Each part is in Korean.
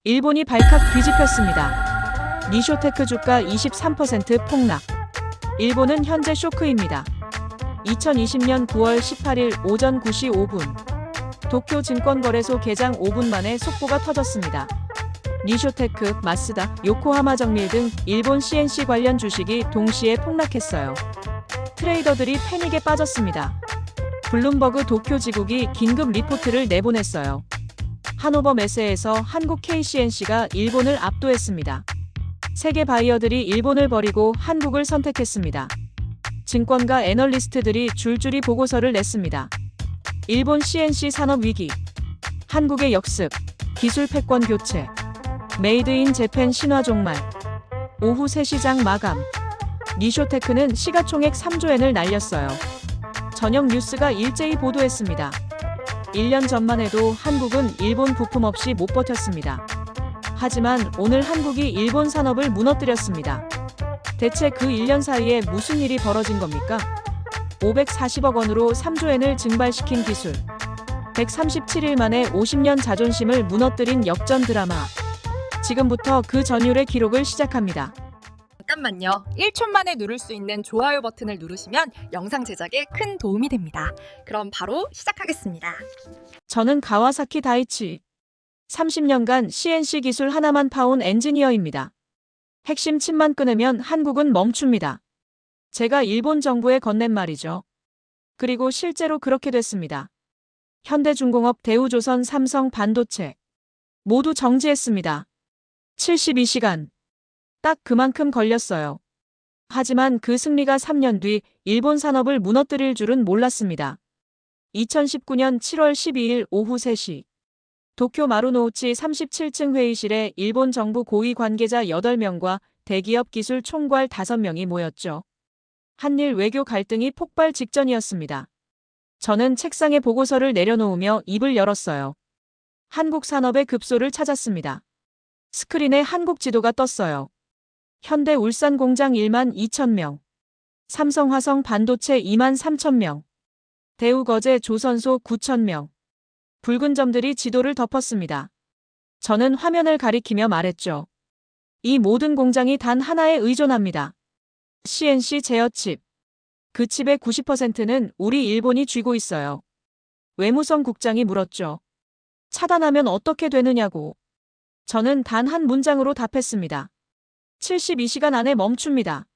일본이 발칵 뒤집혔습니다. 니쇼테크 주가 23% 폭락. 일본은 현재 쇼크입니다. 2020년 9월 18일 오전 9시 5분 도쿄 증권거래소 개장 5분 만에 속보가 터졌습니다. 니쇼테크, 마쓰다, 요코하마 정밀 등 일본 CNC 관련 주식이 동시에 폭락했어요. 트레이더들이 패닉에 빠졌습니다. 블룸버그 도쿄 지국이 긴급 리포트를 내보냈어요. 하노버 매세에서 한국 KCNC가 일본을 압도했습니다. 세계 바이어들이 일본을 버리고 한국을 선택했습니다. 증권가 애널리스트들이 줄줄이 보고서를 냈습니다. 일본 CNC 산업 위기, 한국의 역습, 기술 패권 교체, 메이드 인 재팬 신화 종말, 오후 3시장 마감, 니쇼테크는 시가총액 3조엔을 날렸어요. 저녁 뉴스가 일제히 보도했습니다. 1년 전만 해도 한국은 일본 부품 없이 못 버텼습니다. 하지만 오늘 한국이 일본 산업을 무너뜨렸습니다. 대체 그 1년 사이에 무슨 일이 벌어진 겁니까? 540억 원으로 3조엔을 증발시킨 기술. 137일 만에 50년 자존심을 무너뜨린 역전 드라마. 지금부터 그 전율의 기록을 시작합니다. 잠깐만요. 1초 만에 누를 수 있는 좋아요 버튼을 누르시면 영상 제작에 큰 도움이 됩니다. 그럼 바로 시작하겠습니다. 저는 가와사키 다이치. 30년간 CNC 기술 하나만 파온 엔지니어입니다. 핵심 칩만 끊으면 한국은 멈춥니다. 제가 일본 정부에 건넨 말이죠. 그리고 실제로 그렇게 됐습니다. 현대중공업, 대우조선, 삼성, 반도체 모두 정지했습니다. 72시간. 딱 그만큼 걸렸어요. 하지만 그 승리가 3년 뒤 일본 산업을 무너뜨릴 줄은 몰랐습니다. 2019년 7월 12일 오후 3시 도쿄 마루노우치 37층 회의실에 일본 정부 고위 관계자 8명과 대기업 기술 총괄 5명이 모였죠. 한일 외교 갈등이 폭발 직전이었습니다. 저는 책상에 보고서를 내려놓으며 입을 열었어요. 한국 산업의 급소를 찾았습니다. 스크린에 한국 지도가 떴어요. 현대 울산 공장 1만 2천 명, 삼성 화성 반도체 2만 3천 명, 대우 거제 조선소 9천 명. 붉은 점들이 지도를 덮었습니다. 저는 화면을 가리키며 말했죠. 이 모든 공장이 단 하나에 의존합니다. CNC 제어칩. 그 칩의 90%는 우리 일본이 쥐고 있어요. 외무성 국장이 물었죠. 차단하면 어떻게 되느냐고. 저는 단 한 문장으로 답했습니다. 72시간 안에 멈춥니다.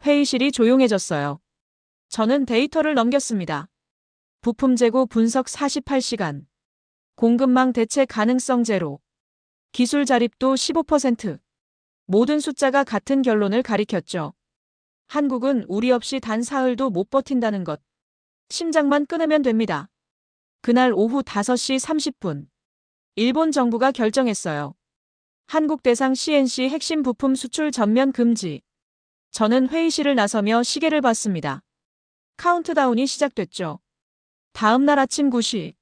회의실이 조용해졌어요. 저는 데이터를 넘겼습니다. 부품 재고 분석 48시간. 공급망 대체 가능성 제로. 기술 자립도 15%. 모든 숫자가 같은 결론을 가리켰죠. 한국은 우리 없이 단 사흘도 못 버틴다는 것. 심장만 끊으면 됩니다. 그날 오후 5시 30분. 일본 정부가 결정했어요. 한국 대상 CNC 핵심 부품 수출 전면 금지. 저는 회의실을 나서며 시계를 봤습니다. 카운트다운이 시작됐죠. 다음 날 아침 9시.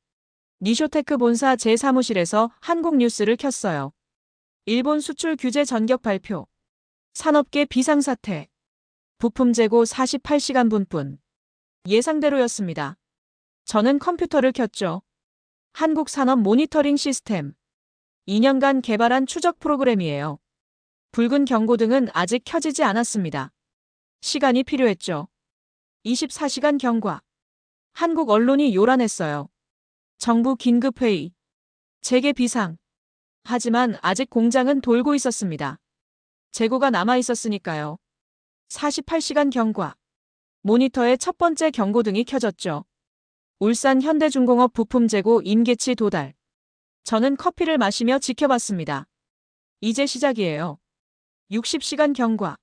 니쇼테크 본사 제 사무실에서 한국 뉴스를 켰어요. 일본 수출 규제 전격 발표. 산업계 비상사태. 부품 재고 48시간 분뿐. 예상대로였습니다. 저는 컴퓨터를 켰죠. 한국 산업 모니터링 시스템. 2년간 개발한 추적 프로그램이에요. 붉은 경고등은 아직 켜지지 않았습니다. 시간이 필요했죠. 24시간 경과. 한국 언론이 요란했어요. 정부 긴급회의. 재개 비상. 하지만 아직 공장은 돌고 있었습니다. 재고가 남아 있었으니까요. 48시간 경과. 모니터에 첫 번째 경고등이 켜졌죠. 울산 현대중공업 부품 재고 임계치 도달. 저는 커피를 마시며 지켜봤습니다. 이제 시작이에요. 60시간 경과.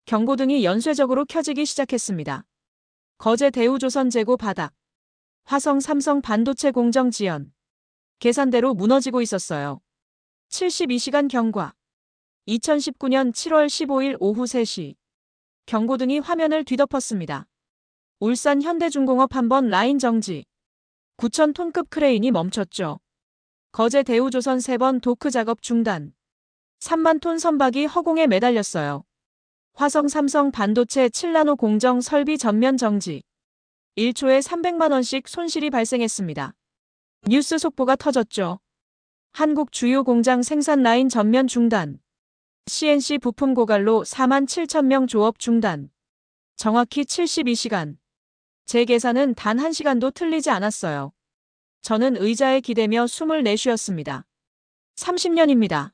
경고등이 연쇄적으로 켜지기 시작했습니다. 거제 대우조선 재고 바닥. 화성 삼성 반도체 공정 지연. 계산대로 무너지고 있었어요. 72시간 경과. 2019년 7월 15일 오후 3시. 경고등이 화면을 뒤덮었습니다. 울산 현대중공업 한번 라인 정지. 9,000톤급 크레인이 멈췄죠. 거제 대우조선 3번 도크 작업 중단. 3만 톤 선박이 허공에 매달렸어요. 화성 삼성 반도체 7나노 공정 설비 전면 정지. 1초에 300만 원씩 손실이 발생했습니다. 뉴스 속보가 터졌죠. 한국 주요 공장 생산 라인 전면 중단. CNC 부품 고갈로 4만 7천 명 조업 중단. 정확히 72시간. 제 계산은 단 1시간도 틀리지 않았어요. 저는 의자에 기대며 숨을 내쉬었습니다. 30년입니다.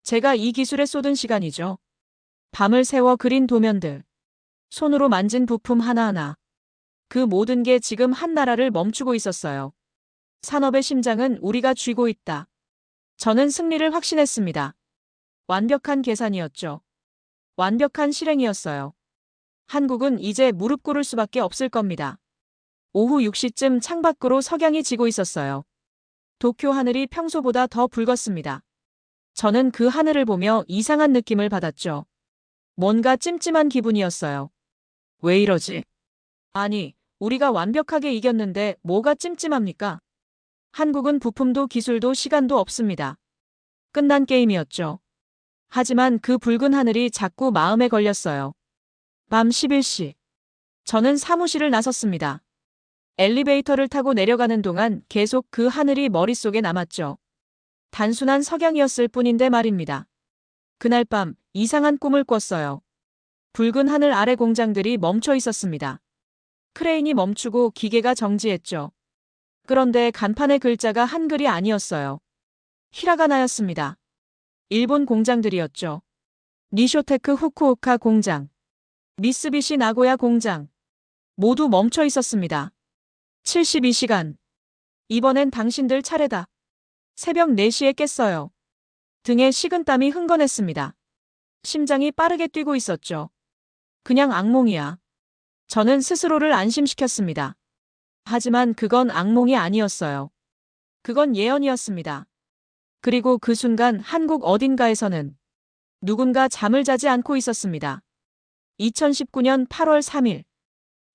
제가 이 기술에 쏟은 시간이죠. 밤을 새워 그린 도면들. 손으로 만진 부품 하나하나. 그 모든 게 지금 한 나라를 멈추고 있었어요. 산업의 심장은 우리가 쥐고 있다. 저는 승리를 확신했습니다. 완벽한 계산이었죠. 완벽한 실행이었어요. 한국은 이제 무릎 꿇을 수밖에 없을 겁니다. 오후 6시쯤 창밖으로 석양이 지고 있었어요. 도쿄 하늘이 평소보다 더 붉었습니다. 저는 그 하늘을 보며 이상한 느낌을 받았죠. 뭔가 찜찜한 기분이었어요. 왜 이러지? 아니, 우리가 완벽하게 이겼는데 뭐가 찜찜합니까? 한국은 부품도 기술도 시간도 없습니다. 끝난 게임이었죠. 하지만 그 붉은 하늘이 자꾸 마음에 걸렸어요. 밤 11시. 저는 사무실을 나섰습니다. 엘리베이터를 타고 내려가는 동안 계속 그 하늘이 머릿속에 남았죠. 단순한 석양이었을 뿐인데 말입니다. 그날 밤 이상한 꿈을 꿨어요. 붉은 하늘 아래 공장들이 멈춰 있었습니다. 크레인이 멈추고 기계가 정지했죠. 그런데 간판의 글자가 한글이 아니었어요. 히라가나였습니다. 일본 공장들이었죠. 니쇼테크 후쿠오카 공장, 미쓰비시 나고야 공장. 모두 멈춰 있었습니다. 72시간. 이번엔 당신들 차례다. 새벽 4시에 깼어요. 등에 식은땀이 흥건했습니다. 심장이 빠르게 뛰고 있었죠. 그냥 악몽이야. 저는 스스로를 안심시켰습니다. 하지만 그건 악몽이 아니었어요. 그건 예언이었습니다. 그리고 그 순간 한국 어딘가에서는 누군가 잠을 자지 않고 있었습니다. 2019년 8월 3일.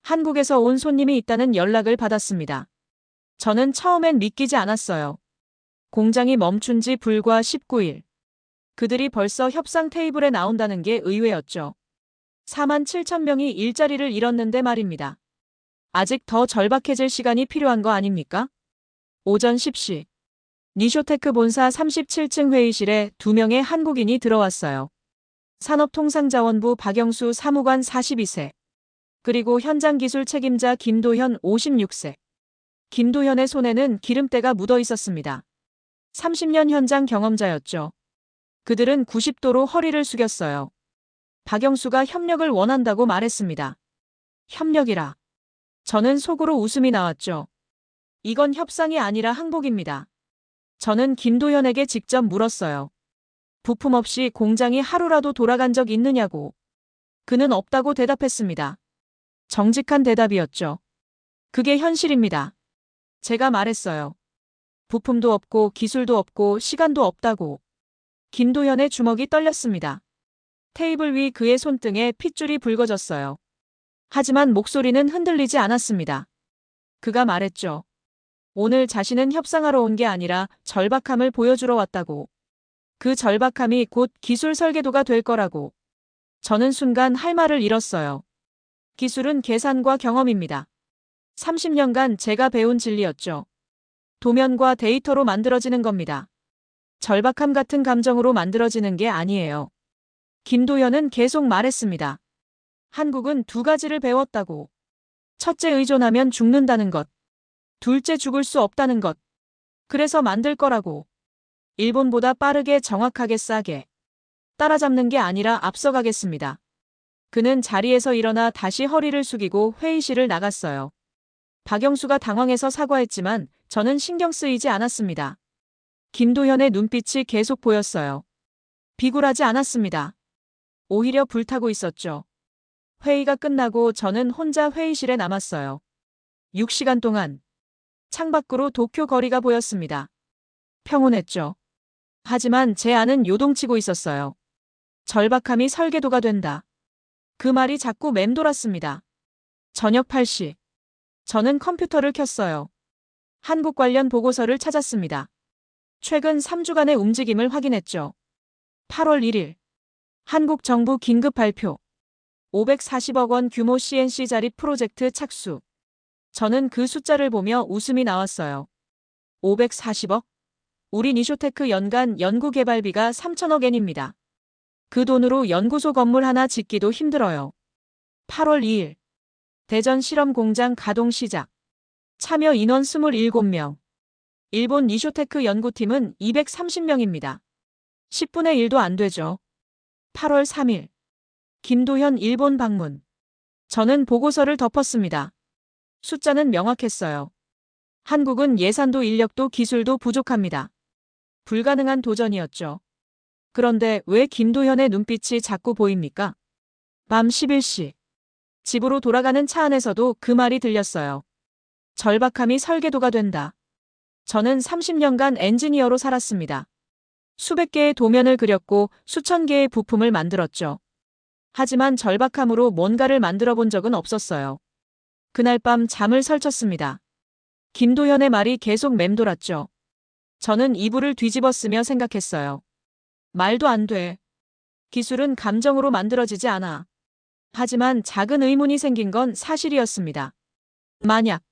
한국에서 온 손님이 있다는 연락을 받았습니다. 저는 처음엔 믿기지 않았어요. 공장이 멈춘 지 불과 19일. 그들이 벌써 협상 테이블에 나온다는 게 의외였죠. 4만 7천 명이 일자리를 잃었는데 말입니다. 아직 더 절박해질 시간이 필요한 거 아닙니까? 오전 10시. 니쇼테크 본사 37층 회의실에 2명의 한국인이 들어왔어요. 산업통상자원부 박영수 사무관 42세. 그리고 현장 기술 책임자 김도현 56세. 김도현의 손에는 기름때가 묻어 있었습니다. 30년 현장 경험자였죠. 그들은 90도로 허리를 숙였어요. 박영수가 협력을 원한다고 말했습니다. 협력이라. 저는 속으로 웃음이 나왔죠. 이건 협상이 아니라 항복입니다. 저는 김도현에게 직접 물었어요. 부품 없이 공장이 하루라도 돌아간 적 있느냐고. 그는 없다고 대답했습니다. 정직한 대답이었죠. 그게 현실입니다. 제가 말했어요. 부품도 없고 기술도 없고 시간도 없다고. 김도현의 주먹이 떨렸습니다. 테이블 위 그의 손등에 핏줄이 붉어졌어요. 하지만 목소리는 흔들리지 않았습니다. 그가 말했죠. 오늘 자신은 협상하러 온 게 아니라 절박함을 보여주러 왔다고. 그 절박함이 곧 기술 설계도가 될 거라고. 저는 순간 할 말을 잃었어요. 기술은 계산과 경험입니다. 30년간 제가 배운 진리였죠. 도면과 데이터로 만들어지는 겁니다. 절박함 같은 감정으로 만들어지는 게 아니에요. 김도현은 계속 말했습니다. 한국은 2가지를 배웠다고. 첫째, 의존하면 죽는다는 것. 둘째, 죽을 수 없다는 것. 그래서 만들 거라고. 일본보다 빠르게 정확하게 싸게. 따라잡는 게 아니라 앞서가겠습니다. 그는 자리에서 일어나 다시 허리를 숙이고 회의실을 나갔어요. 박영수가 당황해서 사과했지만 저는 신경 쓰이지 않았습니다. 김도현의 눈빛이 계속 보였어요. 비굴하지 않았습니다. 오히려 불타고 있었죠. 회의가 끝나고 저는 혼자 회의실에 남았어요. 6시간 동안 창밖으로 도쿄 거리가 보였습니다. 평온했죠. 하지만 제 안은 요동치고 있었어요. 절박함이 설계도가 된다. 그 말이 자꾸 맴돌았습니다. 저녁 8시. 저는 컴퓨터를 켰어요. 한국 관련 보고서를 찾았습니다. 최근 3주간의 움직임을 확인했죠. 8월 1일. 한국 정부 긴급 발표. 540억 원 규모 CNC 자립 프로젝트 착수. 저는 그 숫자를 보며 웃음이 나왔어요. 540억? 우리 니쇼테크 연간 연구개발비가 3천억 엔입니다. 그 돈으로 연구소 건물 하나 짓기도 힘들어요. 8월 2일 대전 실험공장 가동 시작. 참여 인원 27명. 일본 니쇼테크 연구팀은 230명입니다. 10분의 1도 안 되죠. 8월 3일 김도현 일본 방문. 저는 보고서를 덮었습니다. 숫자는 명확했어요. 한국은 예산도 인력도 기술도 부족합니다. 불가능한 도전이었죠. 그런데 왜 김도현의 눈빛이 자꾸 보입니까? 밤 11시. 집으로 돌아가는 차 안에서도 그 말이 들렸어요. 절박함이 설계도가 된다. 저는 30년간 엔지니어로 살았습니다. 수백 개의 도면을 그렸고 수천 개의 부품을 만들었죠. 하지만 절박함으로 뭔가를 만들어 본 적은 없었어요. 그날 밤 잠을 설쳤습니다. 김도현의 말이 계속 맴돌았죠. 저는 이불을 뒤집었으며 생각했어요. 말도 안 돼. 기술은 감정으로 만들어지지 않아. 하지만 작은 의문이 생긴 건 사실이었습니다. 만약,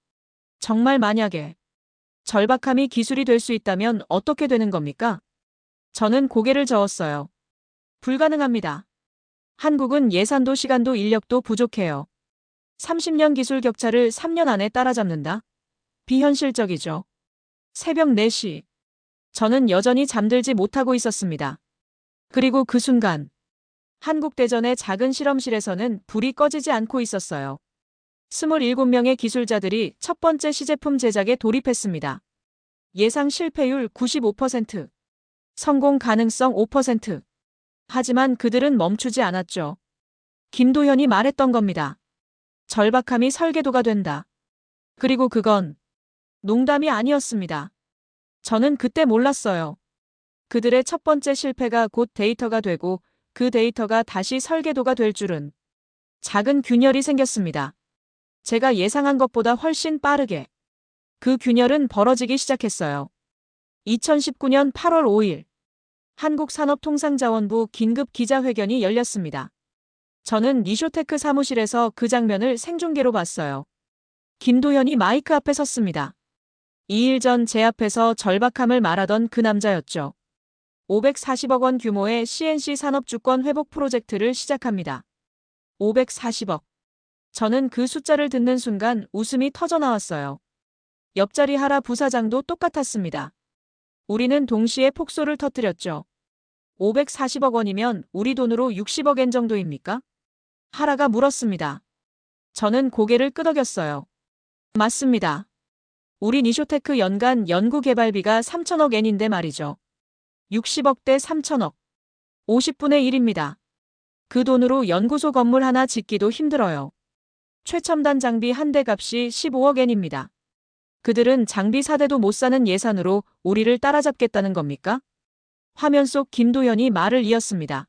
정말 만약에 절박함이 기술이 될 수 있다면 어떻게 되는 겁니까? 저는 고개를 저었어요. 불가능합니다. 한국은 예산도 시간도 인력도 부족해요. 30년 기술 격차를 3년 안에 따라잡는다? 비현실적이죠. 새벽 4시. 저는 여전히 잠들지 못하고 있었습니다. 그리고 그 순간 한국대전의 작은 실험실에서는 불이 꺼지지 않고 있었어요. 27명의 기술자들이 첫 번째 시제품 제작에 돌입했습니다. 예상 실패율 95%, 성공 가능성 5%. 하지만 그들은 멈추지 않았죠. 김도현이 말했던 겁니다. 절박함이 설계도가 된다. 그리고 그건 농담이 아니었습니다. 저는 그때 몰랐어요. 그들의 첫 번째 실패가 곧 데이터가 되고 그 데이터가 다시 설계도가 될 줄은. 작은 균열이 생겼습니다. 제가 예상한 것보다 훨씬 빠르게. 그 균열은 벌어지기 시작했어요. 2019년 8월 5일 한국산업통상자원부 긴급 기자회견이 열렸습니다. 저는 니쇼테크 사무실에서 그 장면을 생중계로 봤어요. 김도현이 마이크 앞에 섰습니다. 2일 전 제 앞에서 절박함을 말하던 그 남자였죠. 540억 원 규모의 CNC 산업주권 회복 프로젝트를 시작합니다. 540억. 저는 그 숫자를 듣는 순간 웃음이 터져나왔어요. 옆자리 하라 부사장도 똑같았습니다. 우리는 동시에 폭소를 터뜨렸죠. 540억 원이면 우리 돈으로 60억 엔 정도입니까? 하라가 물었습니다. 저는 고개를 끄덕였어요. 맞습니다. 우리 니쇼테크 연간 연구개발비가 3천억 엔인데 말이죠. 60억 대 3천억. 50분의 1입니다. 그 돈으로 연구소 건물 하나 짓기도 힘들어요. 최첨단 장비 한 대 값이 15억 엔입니다. 그들은 장비 4대도 못 사는 예산으로 우리를 따라잡겠다는 겁니까? 화면 속 김도현이 말을 이었습니다.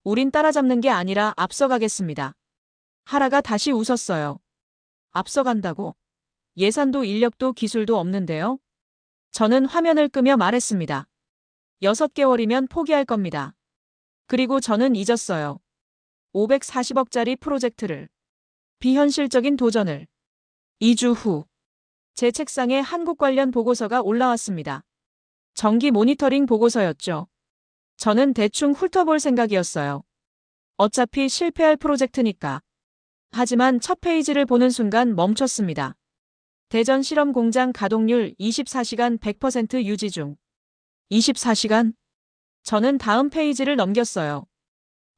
우린 따라잡는 게 아니라 앞서가겠습니다. 하라가 다시 웃었어요. 앞서간다고? 예산도 인력도 기술도 없는데요? 저는 화면을 끄며 말했습니다. 6개월이면 포기할 겁니다. 그리고 저는 잊었어요. 540억짜리 프로젝트를. 비현실적인 도전을. 2주 후. 제 책상에 한국 관련 보고서가 올라왔습니다. 정기 모니터링 보고서였죠. 저는 대충 훑어볼 생각이었어요. 어차피 실패할 프로젝트니까. 하지만 첫 페이지를 보는 순간 멈췄습니다. 대전 실험공장 가동률 24시간 100% 유지 중. 24시간? 저는 다음 페이지를 넘겼어요.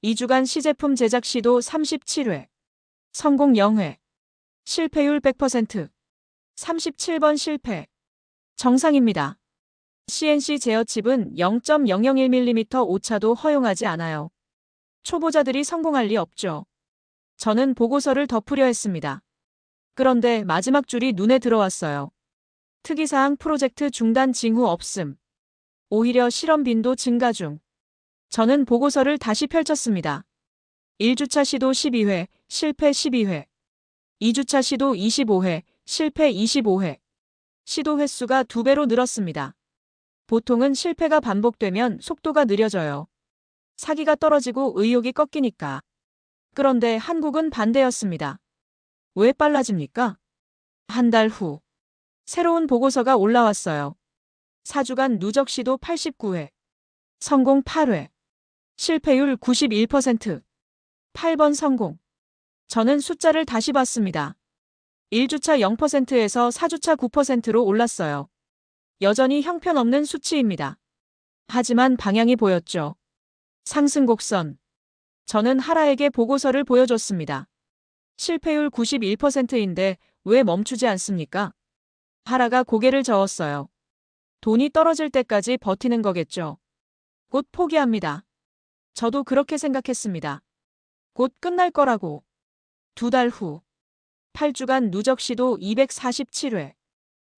2주간 시제품 제작 시도 37회. 성공 0회. 실패율 100%. 37번 실패. 정상입니다. CNC 제어칩은 0.001mm 오차도 허용하지 않아요. 초보자들이 성공할 리 없죠. 저는 보고서를 덮으려 했습니다. 그런데 마지막 줄이 눈에 들어왔어요. 특이사항 프로젝트 중단 징후 없음. 오히려 실험 빈도 증가 중. 저는 보고서를 다시 펼쳤습니다. 1주차 시도 12회, 실패 12회. 2주차 시도 25회, 실패 25회. 시도 횟수가 2배로 늘었습니다. 보통은 실패가 반복되면 속도가 느려져요. 사기가 떨어지고 의욕이 꺾이니까. 그런데 한국은 반대였습니다. 왜 빨라집니까? 한 달 후. 새로운 보고서가 올라왔어요. 4주간 누적 시도 89회. 성공 8회. 실패율 91%. 8번 성공. 저는 숫자를 다시 봤습니다. 1주차 0%에서 4주차 9%로 올랐어요. 여전히 형편없는 수치입니다. 하지만 방향이 보였죠. 상승 곡선. 저는 하라에게 보고서를 보여줬습니다. 실패율 91%인데 왜 멈추지 않습니까? 하라가 고개를 저었어요. 돈이 떨어질 때까지 버티는 거겠죠. 곧 포기합니다. 저도 그렇게 생각했습니다. 곧 끝날 거라고. 2달 후. 8주간 누적 시도 247회.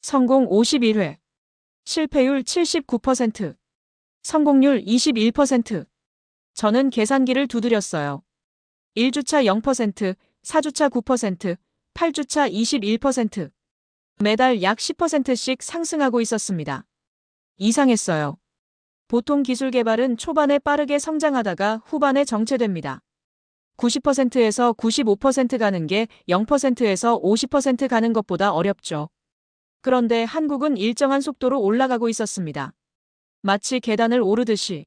성공 51회. 실패율 79%. 성공률 21%. 저는 계산기를 두드렸어요. 1주차 0%, 4주차 9%, 8주차 21%. 매달 약 10%씩 상승하고 있었습니다. 이상했어요. 보통 기술 개발은 초반에 빠르게 성장하다가 후반에 정체됩니다. 90%에서 95% 가는 게 0%에서 50% 가는 것보다 어렵죠. 그런데 한국은 일정한 속도로 올라가고 있었습니다. 마치 계단을 오르듯이.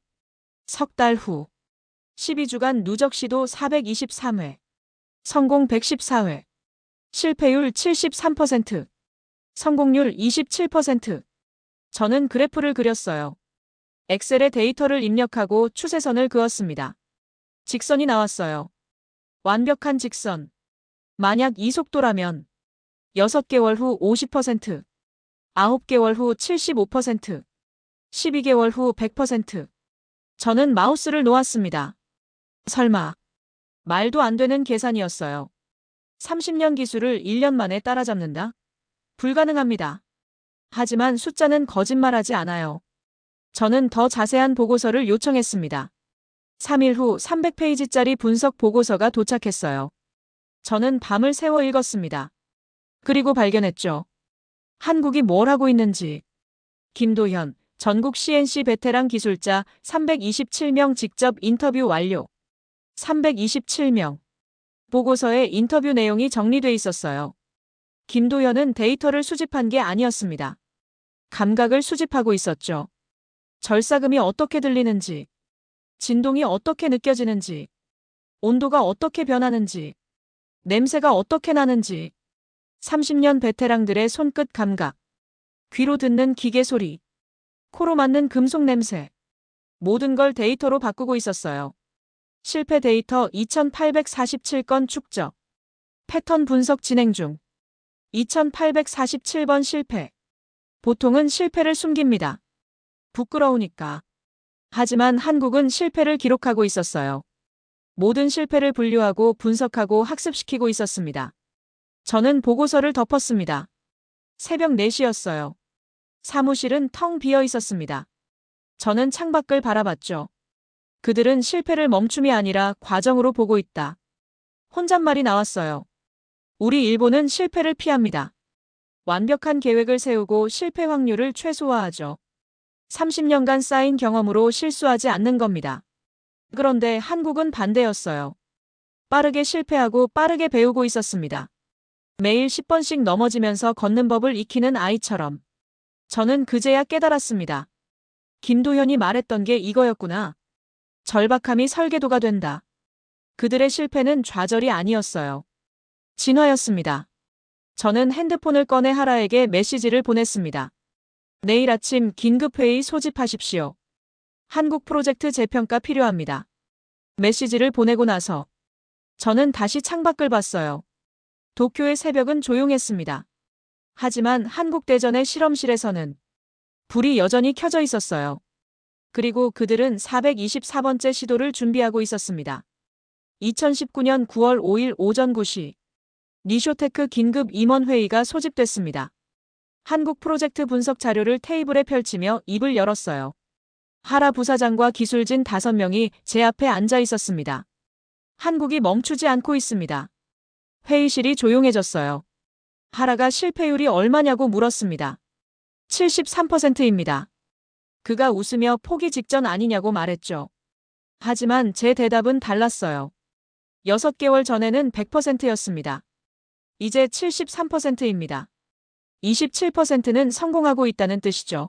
석 달 후. 12주간 누적 시도 423회. 성공 114회. 실패율 73%. 성공률 27%. 저는 그래프를 그렸어요. 엑셀에 데이터를 입력하고 추세선을 그었습니다. 직선이 나왔어요. 완벽한 직선. 만약 이 속도라면 6개월 후 50%, 9개월 후 75%, 12개월 후 100%. 저는 마우스를 놓았습니다. 설마. 말도 안 되는 계산이었어요. 30년 기술을 1년 만에 따라잡는다? 불가능합니다. 하지만 숫자는 거짓말하지 않아요. 저는 더 자세한 보고서를 요청했습니다. 3일 후 300페이지짜리 분석 보고서가 도착했어요. 저는 밤을 새워 읽었습니다. 그리고 발견했죠. 한국이 뭘 하고 있는지. 김도현, 전국 CNC 베테랑 기술자 327명 직접 인터뷰 완료. 327명. 보고서에 인터뷰 내용이 정리돼 있었어요. 김도현은 데이터를 수집한 게 아니었습니다. 감각을 수집하고 있었죠. 절삭음이 어떻게 들리는지, 진동이 어떻게 느껴지는지, 온도가 어떻게 변하는지, 냄새가 어떻게 나는지, 30년 베테랑들의 손끝 감각, 귀로 듣는 기계 소리, 코로 맡는 금속 냄새, 모든 걸 데이터로 바꾸고 있었어요. 실패 데이터 2847건 축적. 패턴 분석 진행 중. 2847번 실패. 보통은 실패를 숨깁니다. 부끄러우니까. 하지만 한국은 실패를 기록하고 있었어요. 모든 실패를 분류하고 분석하고 학습시키고 있었습니다. 저는 보고서를 덮었습니다. 새벽 4시였어요. 사무실은 텅 비어 있었습니다. 저는 창밖을 바라봤죠. 그들은 실패를 멈춤이 아니라 과정으로 보고 있다. 혼잣말이 나왔어요. 우리 일본은 실패를 피합니다. 완벽한 계획을 세우고 실패 확률을 최소화하죠. 30년간 쌓인 경험으로 실수하지 않는 겁니다. 그런데 한국은 반대였어요. 빠르게 실패하고 빠르게 배우고 있었습니다. 매일 10번씩 넘어지면서 걷는 법을 익히는 아이처럼. 저는 그제야 깨달았습니다. 김도현이 말했던 게 이거였구나. 절박함이 설계도가 된다. 그들의 실패는 좌절이 아니었어요. 진화였습니다. 저는 핸드폰을 꺼내 하라에게 메시지를 보냈습니다. 내일 아침 긴급회의 소집하십시오. 한국 프로젝트 재평가 필요합니다. 메시지를 보내고 나서 저는 다시 창밖을 봤어요. 도쿄의 새벽은 조용했습니다. 하지만 한국대전의 실험실에서는 불이 여전히 켜져 있었어요. 그리고 그들은 424번째 시도를 준비하고 있었습니다. 2019년 9월 5일 오전 9시 니쇼테크 긴급 임원회의가 소집됐습니다. 한국 프로젝트 분석 자료를 테이블에 펼치며 입을 열었어요. 하라 부사장과 기술진 5명이 제 앞에 앉아 있었습니다. 한국이 멈추지 않고 있습니다. 회의실이 조용해졌어요. 하라가 실패율이 얼마냐고 물었습니다. 73%입니다. 그가 웃으며 포기 직전 아니냐고 말했죠. 하지만 제 대답은 달랐어요. 6개월 전에는 100%였습니다. 이제 73%입니다. 27%는 성공하고 있다는 뜻이죠.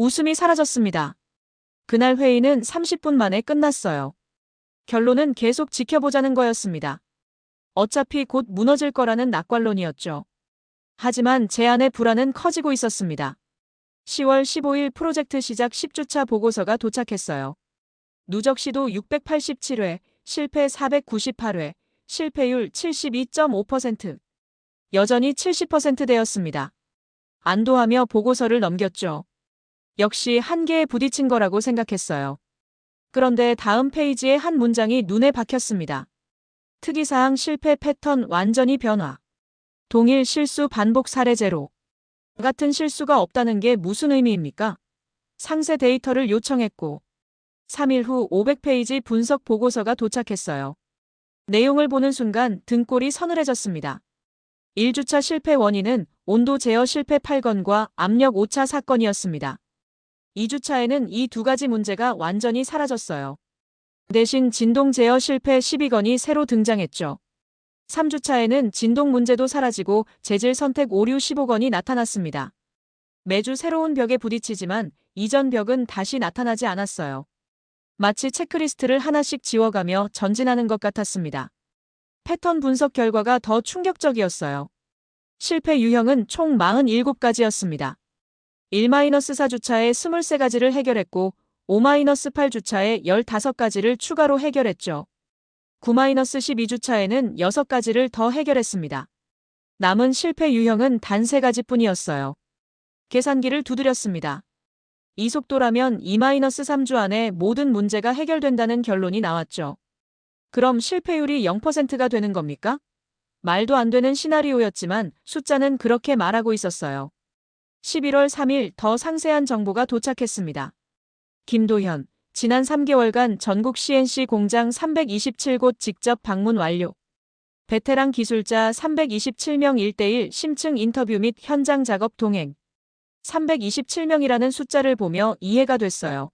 웃음이 사라졌습니다. 그날 회의는 30분 만에 끝났어요. 결론은 계속 지켜보자는 거였습니다. 어차피 곧 무너질 거라는 낙관론이었죠. 하지만 제 안의 불안은 커지고 있었습니다. 10월 15일 프로젝트 시작 10주차 보고서가 도착했어요. 누적 시도 687회, 실패 498회, 실패율 72.5%. 여전히 70%대였습니다. 안도하며 보고서를 넘겼죠. 역시 한계에 부딪힌 거라고 생각했어요. 그런데 다음 페이지에 한 문장이 눈에 박혔습니다. 특이사항 실패 패턴 완전히 변화. 동일 실수 반복 사례 제로. 같은 실수가 없다는 게 무슨 의미입니까? 상세 데이터를 요청했고 3일 후 500페이지 분석 보고서가 도착했어요. 내용을 보는 순간 등골이 서늘해졌습니다. 1주차 실패 원인은 온도 제어 실패 8건과 압력 오차 사건이었습니다. 2주차에는 이 두 가지 문제가 완전히 사라졌어요. 대신 진동 제어 실패 12건이 새로 등장했죠. 3주차에는 진동 문제도 사라지고 재질 선택 오류 15건이 나타났습니다. 매주 새로운 벽에 부딪히지만 이전 벽은 다시 나타나지 않았어요. 마치 체크리스트를 하나씩 지워가며 전진하는 것 같았습니다. 패턴 분석 결과가 더 충격적이었어요. 실패 유형은 총 47가지였습니다. 1-4주차에 23가지를 해결했고 5-8주차에 15가지를 추가로 해결했죠. 9-12주차에는 6가지를 더 해결했습니다. 남은 실패 유형은 단 3가지뿐이었어요. 계산기를 두드렸습니다. 이 속도라면 2-3주 안에 모든 문제가 해결된다는 결론이 나왔죠. 그럼 실패율이 0%가 되는 겁니까? 말도 안 되는 시나리오였지만 숫자는 그렇게 말하고 있었어요. 11월 3일 더 상세한 정보가 도착했습니다. 김도현, 지난 3개월간 전국 CNC 공장 327곳 직접 방문 완료. 베테랑 기술자 327명 1:1 심층 인터뷰 및 현장 작업 동행. 327명이라는 숫자를 보며 이해가 됐어요.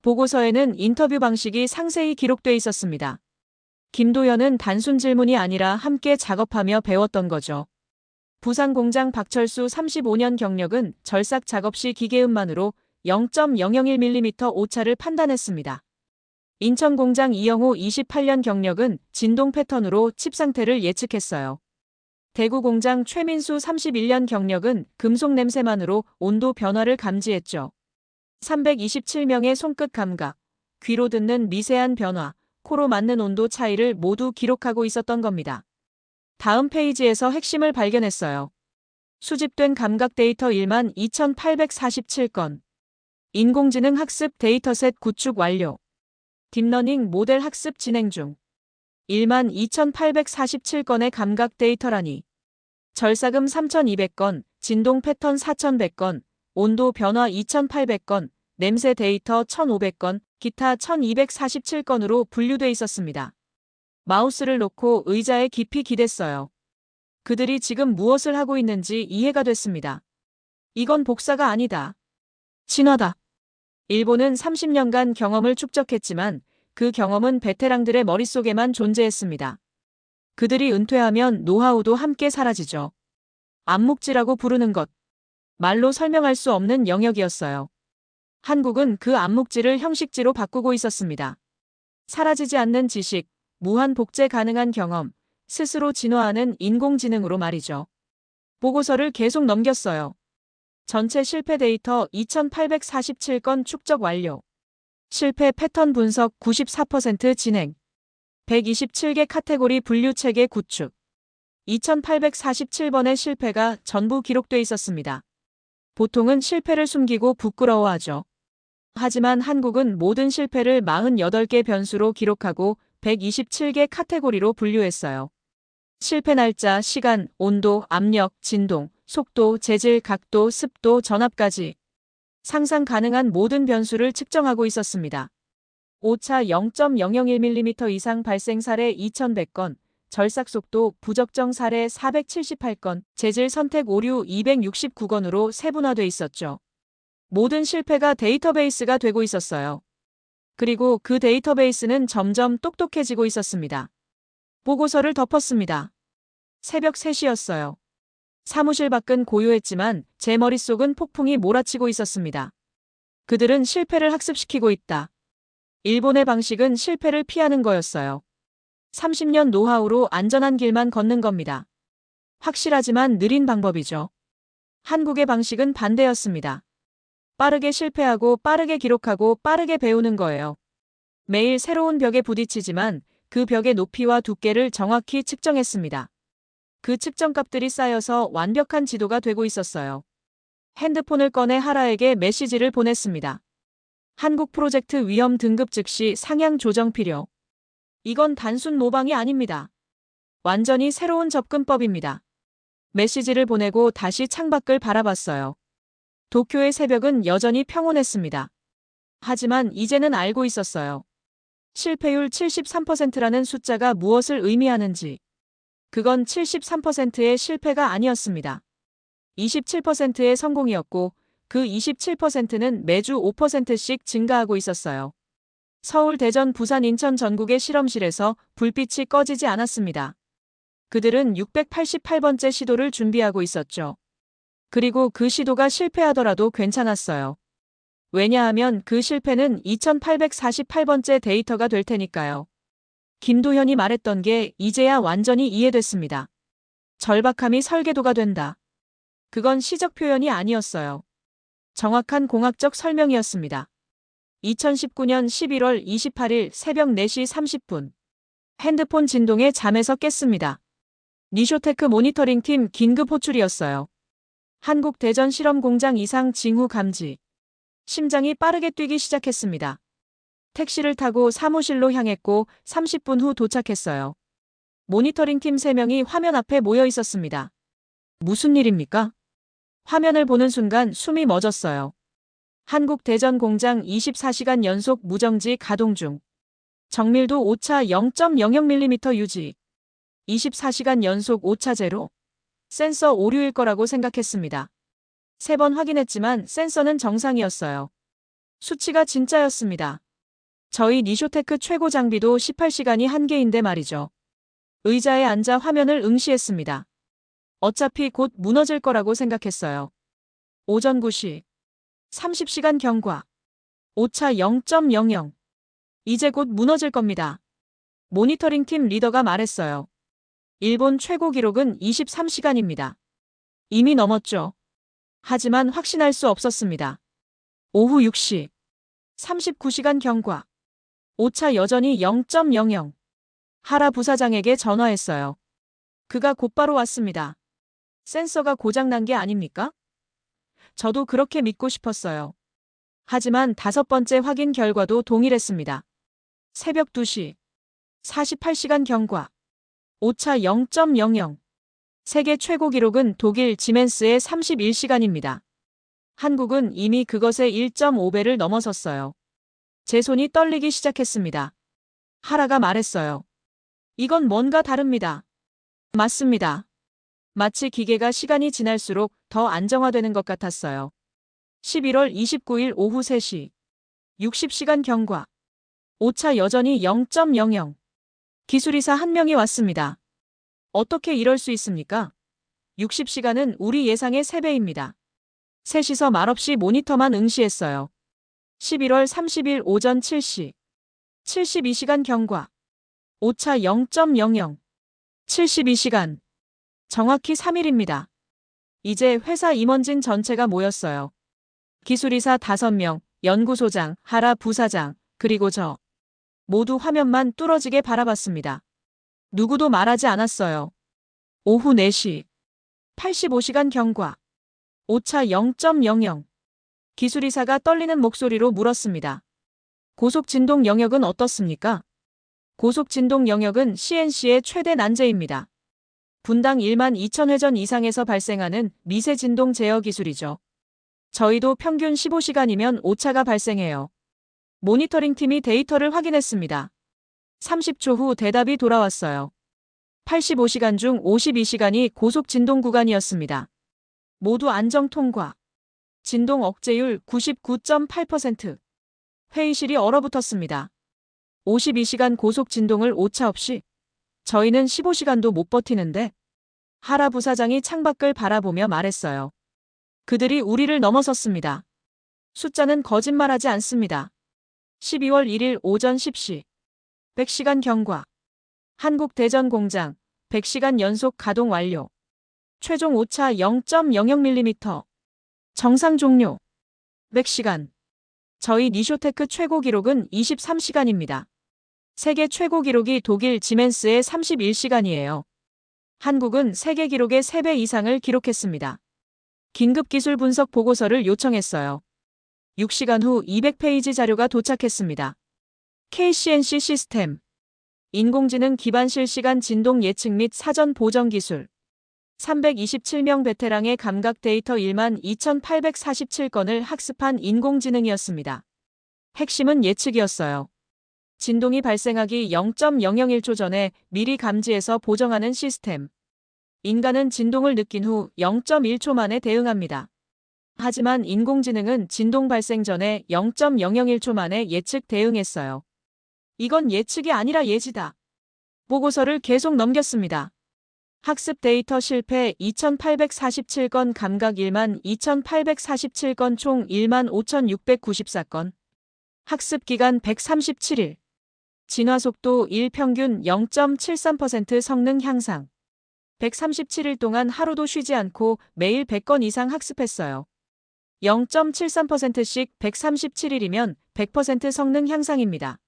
보고서에는 인터뷰 방식이 상세히 기록돼 있었습니다. 김도현은 단순 질문이 아니라 함께 작업하며 배웠던 거죠. 부산 공장 박철수 35년 경력은 절삭 작업 시 기계음만으로 0.001mm 오차를 판단했습니다. 인천 공장 이영호 28년 경력은 진동 패턴으로 칩 상태를 예측했어요. 대구 공장 최민수 31년 경력은 금속 냄새만으로 온도 변화를 감지했죠. 327명의 손끝 감각, 귀로 듣는 미세한 변화, 코로 맡는 온도 차이를 모두 기록하고 있었던 겁니다. 다음 페이지에서 핵심을 발견했어요. 수집된 감각 데이터 12,847건. 인공지능 학습 데이터셋 구축 완료. 딥러닝 모델 학습 진행 중. 12,847건의 감각 데이터라니. 절삭음 3,200건, 진동 패턴 4,100건, 온도 변화 2,800건, 냄새 데이터 1,500건, 기타 1,247건으로 분류돼 있었습니다. 마우스를 놓고 의자에 깊이 기댔어요. 그들이 지금 무엇을 하고 있는지 이해가 됐습니다. 이건 복사가 아니다. 진화다. 일본은 30년간 경험을 축적했지만 그 경험은 베테랑들의 머릿속에만 존재했습니다. 그들이 은퇴하면 노하우도 함께 사라지죠. 암묵지라고 부르는 것. 말로 설명할 수 없는 영역이었어요. 한국은 그 암묵지를 형식지로 바꾸고 있었습니다. 사라지지 않는 지식, 무한 복제 가능한 경험, 스스로 진화하는 인공지능으로 말이죠. 보고서를 계속 넘겼어요. 전체 실패 데이터 2,847건 축적 완료. 실패 패턴 분석 94% 진행. 127개 카테고리 분류 체계 구축. 2,847번의 실패가 전부 기록돼 있었습니다. 보통은 실패를 숨기고 부끄러워하죠. 하지만 한국은 모든 실패를 48개 변수로 기록하고 127개 카테고리로 분류했어요. 실패 날짜, 시간, 온도, 압력, 진동, 속도, 재질, 각도, 습도, 전압까지 상상 가능한 모든 변수를 측정하고 있었습니다. 오차 0.001mm 이상 발생 사례 2,100건, 절삭 속도 부적정 사례 478건, 재질 선택 오류 269건으로 세분화돼 있었죠. 모든 실패가 데이터베이스가 되고 있었어요. 그리고 그 데이터베이스는 점점 똑똑해지고 있었습니다. 보고서를 덮었습니다. 새벽 3시였어요. 사무실 밖은 고요했지만 제 머릿속은 폭풍이 몰아치고 있었습니다. 그들은 실패를 학습시키고 있다. 일본의 방식은 실패를 피하는 거였어요. 30년 노하우로 안전한 길만 걷는 겁니다. 확실하지만 느린 방법이죠. 한국의 방식은 반대였습니다. 빠르게 실패하고 빠르게 기록하고 빠르게 배우는 거예요. 매일 새로운 벽에 부딪히지만 그 벽의 높이와 두께를 정확히 측정했습니다. 그 측정값들이 쌓여서 완벽한 지도가 되고 있었어요. 핸드폰을 꺼내 하라에게 메시지를 보냈습니다. 한국 프로젝트 위험 등급 즉시 상향 조정 필요. 이건 단순 모방이 아닙니다. 완전히 새로운 접근법입니다. 메시지를 보내고 다시 창밖을 바라봤어요. 도쿄의 새벽은 여전히 평온했습니다. 하지만 이제는 알고 있었어요. 실패율 73%라는 숫자가 무엇을 의미하는지. 그건 73%의 실패가 아니었습니다. 27%의 성공이었고 그 27%는 매주 5%씩 증가하고 있었어요. 서울, 대전, 부산, 인천 전국의 실험실에서 불빛이 꺼지지 않았습니다. 그들은 688번째 시도를 준비하고 있었죠. 그리고 그 시도가 실패하더라도 괜찮았어요. 왜냐하면 그 실패는 2848번째 데이터가 될 테니까요. 김도현이 말했던 게 이제야 완전히 이해됐습니다. 절박함이 설계도가 된다. 그건 시적 표현이 아니었어요. 정확한 공학적 설명이었습니다. 2019년 11월 28일 새벽 4시 30분. 핸드폰 진동에 잠에서 깼습니다. 니쇼테크 모니터링팀 긴급 호출이었어요. 한국 대전 실험 공장 이상 징후 감지. 심장이 빠르게 뛰기 시작했습니다. 택시를 타고 사무실로 향했고 30분 후 도착했어요. 모니터링팀 3명이 화면 앞에 모여 있었습니다. 무슨 일입니까? 화면을 보는 순간 숨이 멎었어요. 한국 대전 공장 24시간 연속 무정지 가동 중. 정밀도 오차 0.00mm 유지. 24시간 연속 오차 제로. 센서 오류일 거라고 생각했습니다. 3번 확인했지만 센서는 정상이었어요. 수치가 진짜였습니다. 저희 니쇼테크 최고 장비도 18시간이 한계인데 말이죠. 의자에 앉아 화면을 응시했습니다. 어차피 곧 무너질 거라고 생각했어요. 오전 9시. 30시간 경과. 오차 0.00. 이제 곧 무너질 겁니다. 모니터링 팀 리더가 말했어요. 일본 최고 기록은 23시간입니다. 이미 넘었죠. 하지만 확신할 수 없었습니다. 오후 6시. 39시간 경과. 오차 여전히 0.00. 하라 부사장에게 전화했어요. 그가 곧바로 왔습니다. 센서가 고장난 게 아닙니까? 저도 그렇게 믿고 싶었어요. 하지만 5번째 확인 결과도 동일했습니다. 새벽 2시. 48시간 경과. 오차 0.00. 세계 최고 기록은 독일 지멘스의 31시간입니다. 한국은 이미 그것의 1.5배를 넘어섰어요. 제 손이 떨리기 시작했습니다. 하라가 말했어요. 이건 뭔가 다릅니다. 맞습니다. 마치 기계가 시간이 지날수록 더 안정화되는 것 같았어요. 11월 29일 오후 3시. 60시간 경과. 오차 여전히 0.00. 기술이사 한 명이 왔습니다. 어떻게 이럴 수 있습니까? 60시간은 우리 예상의 3배입니다. 셋이서 말없이 모니터만 응시했어요. 11월 30일 오전 7시. 72시간 경과. 오차 0.00. 72시간. 정확히 3일입니다. 이제 회사 임원진 전체가 모였어요. 기술이사 5명, 연구소장, 하라 부사장, 그리고 저. 모두 화면만 뚫어지게 바라봤습니다. 누구도 말하지 않았어요. 오후 4시. 85시간 경과. 오차 0.00. 기술이사가 떨리는 목소리로 물었습니다. 고속진동 영역은 어떻습니까? 고속진동 영역은 CNC의 최대 난제입니다. 분당 1만 2천 회전 이상에서 발생하는 미세 진동 제어 기술이죠. 저희도 평균 15시간이면 오차가 발생해요. 모니터링 팀이 데이터를 확인했습니다. 30초 후 대답이 돌아왔어요. 85시간 중 52시간이 고속 진동 구간이었습니다. 모두 안정 통과. 진동 억제율 99.8%. 회의실이 얼어붙었습니다. 52시간 고속 진동을 오차 없이? 저희는 15시간도 못 버티는데? 하라 부사장이 창밖을 바라보며 말했어요. 그들이 우리를 넘어섰습니다. 숫자는 거짓말하지 않습니다. 12월 1일 오전 10시. 100시간 경과. 한국대전공장 100시간 연속 가동 완료. 최종 오차 0.00mm. 정상 종료. 100시간. 저희 니쇼테크 최고 기록은 23시간입니다. 세계 최고 기록이 독일 지멘스의 31시간이에요. 한국은 세계 기록의 3배 이상을 기록했습니다. 긴급 기술 분석 보고서를 요청했어요. 6시간 후 200페이지 자료가 도착했습니다. KCNC 시스템. 인공지능 기반 실시간 진동 예측 및 사전 보정 기술. 327명 베테랑의 감각 데이터 12,847건을 학습한 인공지능이었습니다. 핵심은 예측이었어요. 진동이 발생하기 0.001초 전에 미리 감지해서 보정하는 시스템. 인간은 진동을 느낀 후 0.1초 만에 대응합니다. 하지만 인공지능은 진동 발생 전에 0.001초 만에 예측 대응했어요. 이건 예측이 아니라 예지다. 보고서를 계속 넘겼습니다. 학습 데이터 실패 2,847건, 감각 12,847건, 총 15,694건. 학습 기간 137일. 진화 속도 1, 평균 0.73% 성능 향상. 137일 동안 하루도 쉬지 않고 매일 100건 이상 학습했어요. 0.73%씩 137일이면 100% 성능 향상입니다.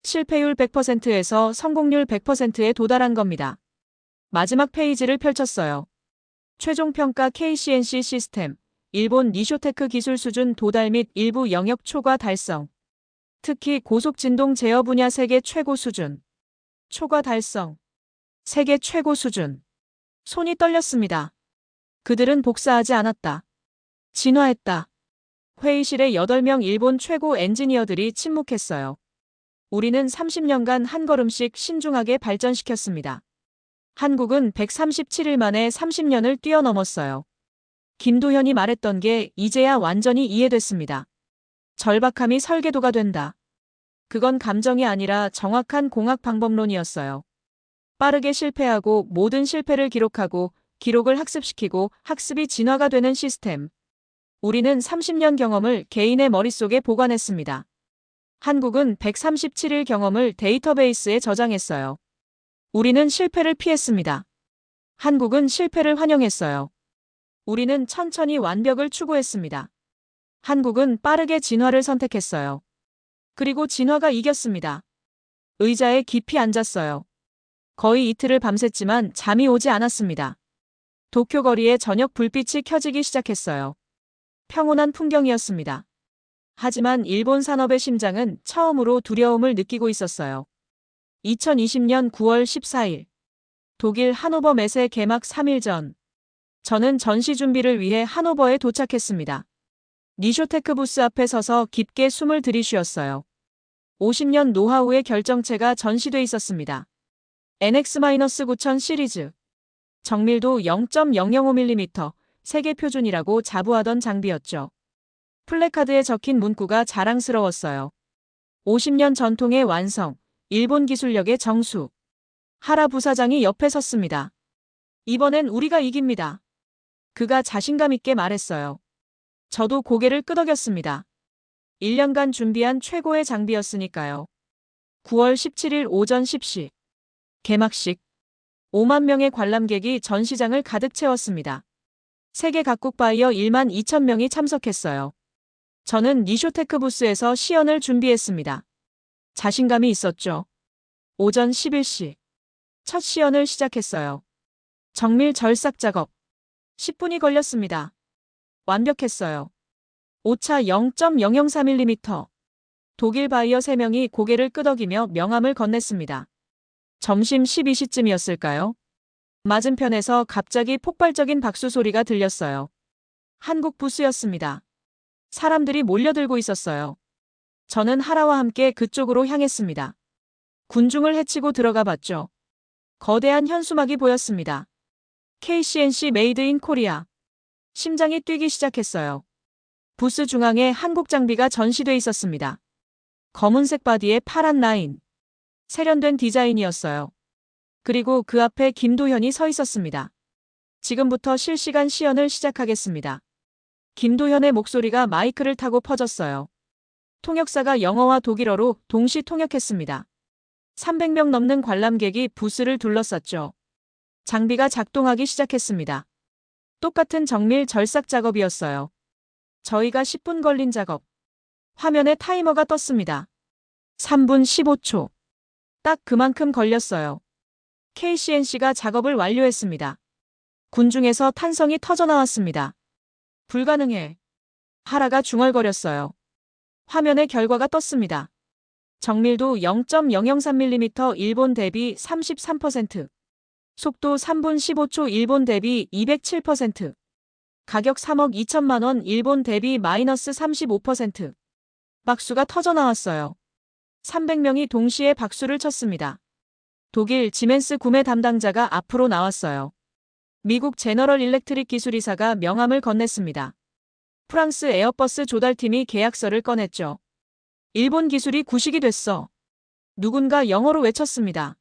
실패율 100%에서 성공률 100%에 도달한 겁니다. 마지막 페이지를 펼쳤어요. 최종 평가 KCNC 시스템. 일본 니쇼테크 기술 수준 도달 및 일부 영역 초과 달성. 특히 고속 진동 제어 분야 세계 최고 수준. 초과 달성. 세계 최고 수준. 손이 떨렸습니다. 그들은 복사하지 않았다. 진화했다. 회의실에 8명 일본 최고 엔지니어들이 침묵했어요. 우리는 30년간 한 걸음씩 신중하게 발전시켰습니다. 한국은 137일 만에 30년을 뛰어넘었어요. 김도현이 말했던 게 이제야 완전히 이해됐습니다. 절박함이 설계도가 된다. 그건 감정이 아니라 정확한 공학 방법론이었어요. 빠르게 실패하고 모든 실패를 기록하고 기록을 학습시키고 학습이 진화가 되는 시스템. 우리는 30년 경험을 개인의 머릿속에 보관했습니다. 한국은 137일 경험을 데이터베이스에 저장했어요. 우리는 실패를 피했습니다. 한국은 실패를 환영했어요. 우리는 천천히 완벽을 추구했습니다. 한국은 빠르게 진화를 선택했어요. 그리고 진화가 이겼습니다. 의자에 깊이 앉았어요. 거의 이틀을 밤샜지만 잠이 오지 않았습니다. 도쿄 거리에 저녁 불빛이 켜지기 시작했어요. 평온한 풍경이었습니다. 하지만 일본 산업의 심장은 처음으로 두려움을 느끼고 있었어요. 2020년 9월 14일. 독일 하노버 메세 개막 3일 전. 저는 전시 준비를 위해 하노버에 도착했습니다. 니쇼테크 부스 앞에 서서 깊게 숨을 들이쉬었어요. 50년 노하우의 결정체가 전시돼 있었습니다. NX-9000 시리즈. 정밀도 0.005mm, 세계 표준이라고 자부하던 장비였죠. 플래카드에 적힌 문구가 자랑스러웠어요. 50년 전통의 완성, 일본 기술력의 정수. 하라 부사장이 옆에 섰습니다. 이번엔 우리가 이깁니다. 그가 자신감 있게 말했어요. 저도 고개를 끄덕였습니다. 1년간 준비한 최고의 장비였으니까요. 9월 17일 오전 10시. 개막식. 5만 명의 관람객이 전시장을 가득 채웠습니다. 세계 각국 바이어 1만 2천 명이 참석했어요. 저는 니쇼테크 부스에서 시연을 준비했습니다. 자신감이 있었죠. 오전 11시. 첫 시연을 시작했어요. 정밀 절삭 작업. 10분이 걸렸습니다. 완벽했어요. 오차 0.003mm. 독일 바이어 3명이 고개를 끄덕이며 명함을 건넸습니다. 점심 12시쯤이었을까요? 맞은편에서 갑자기 폭발적인 박수 소리가 들렸어요. 한국 부스였습니다. 사람들이 몰려들고 있었어요. 저는 하라와 함께 그쪽으로 향했습니다. 군중을 헤치고 들어가 봤죠. 거대한 현수막이 보였습니다. KCNC 메이드 인 코리아. 심장이 뛰기 시작했어요. 부스 중앙에 한국 장비가 전시돼 있었습니다. 검은색 바디에 파란 라인. 세련된 디자인이었어요. 그리고 그 앞에 김도현이 서 있었습니다. 지금부터 실시간 시연을 시작하겠습니다. 김도현의 목소리가 마이크를 타고 퍼졌어요. 통역사가 영어와 독일어로 동시 통역했습니다. 300명 넘는 관람객이 부스를 둘러쌌죠. 장비가 작동하기 시작했습니다. 똑같은 정밀 절삭 작업이었어요. 저희가 10분 걸린 작업. 화면에 타이머가 떴습니다. 3분 15초. 딱 그만큼 걸렸어요. KCNC가 작업을 완료했습니다. 군중에서 탄성이 터져나왔습니다. 불가능해. 하라가 중얼거렸어요. 화면에 결과가 떴습니다. 정밀도 0.003mm 일본 대비 33%. 속도 3분 15초 일본 대비 207%. 가격 3억 2천만 원 일본 대비 마이너스 35%. 박수가 터져나왔어요. 300명이 동시에 박수를 쳤습니다. 독일 지멘스 구매 담당자가 앞으로 나왔어요. 미국 제너럴 일렉트릭 기술이사가 명함을 건넸습니다. 프랑스 에어버스 조달팀이 계약서를 꺼냈죠. 일본 기술이 구식이 됐어. 누군가 영어로 외쳤습니다.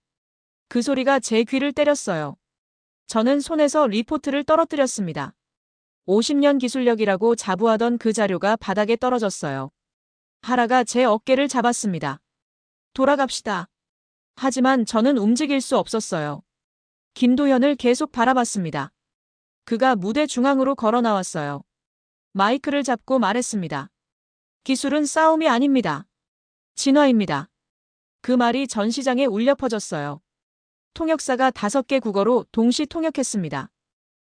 그 소리가 제 귀를 때렸어요. 저는 손에서 리포트를 떨어뜨렸습니다. 50년 기술력이라고 자부하던 그 자료가 바닥에 떨어졌어요. 하라가 제 어깨를 잡았습니다. 돌아갑시다. 하지만 저는 움직일 수 없었어요. 김도현을 계속 바라봤습니다. 그가 무대 중앙으로 걸어 나왔어요. 마이크를 잡고 말했습니다. 기술은 싸움이 아닙니다. 진화입니다. 그 말이 전 시장에 울려 퍼졌어요. 통역사가 5개 국어로 동시 통역했습니다.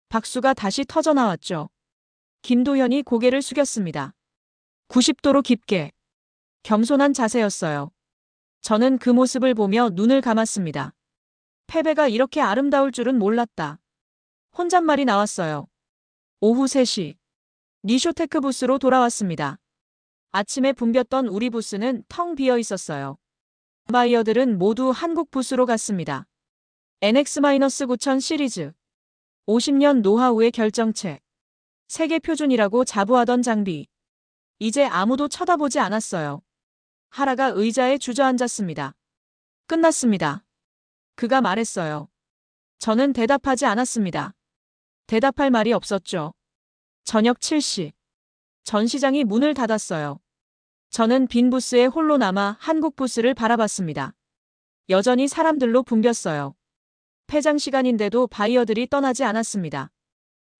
박수가 다시 터져나왔죠. 김도현이 고개를 숙였습니다. 90도로 깊게. 겸손한 자세였어요. 저는 그 모습을 보며 눈을 감았습니다. 패배가 이렇게 아름다울 줄은 몰랐다. 혼잣말이 나왔어요. 오후 3시. 니쇼테크 부스로 돌아왔습니다. 아침에 붐볐던 우리 부스는 텅 비어 있었어요. 바이어들은 모두 한국 부스로 갔습니다. NX-9000 시리즈. 50년 노하우의 결정체. 세계 표준이라고 자부하던 장비. 이제 아무도 쳐다보지 않았어요. 하라가 의자에 주저앉았습니다. 끝났습니다. 그가 말했어요. 저는 대답하지 않았습니다. 대답할 말이 없었죠. 저녁 7시. 전시장이 문을 닫았어요. 저는 빈 부스에 홀로 남아 한국 부스를 바라봤습니다. 여전히 사람들로 붐볐어요. 폐장 시간인데도 바이어들이 떠나지 않았습니다.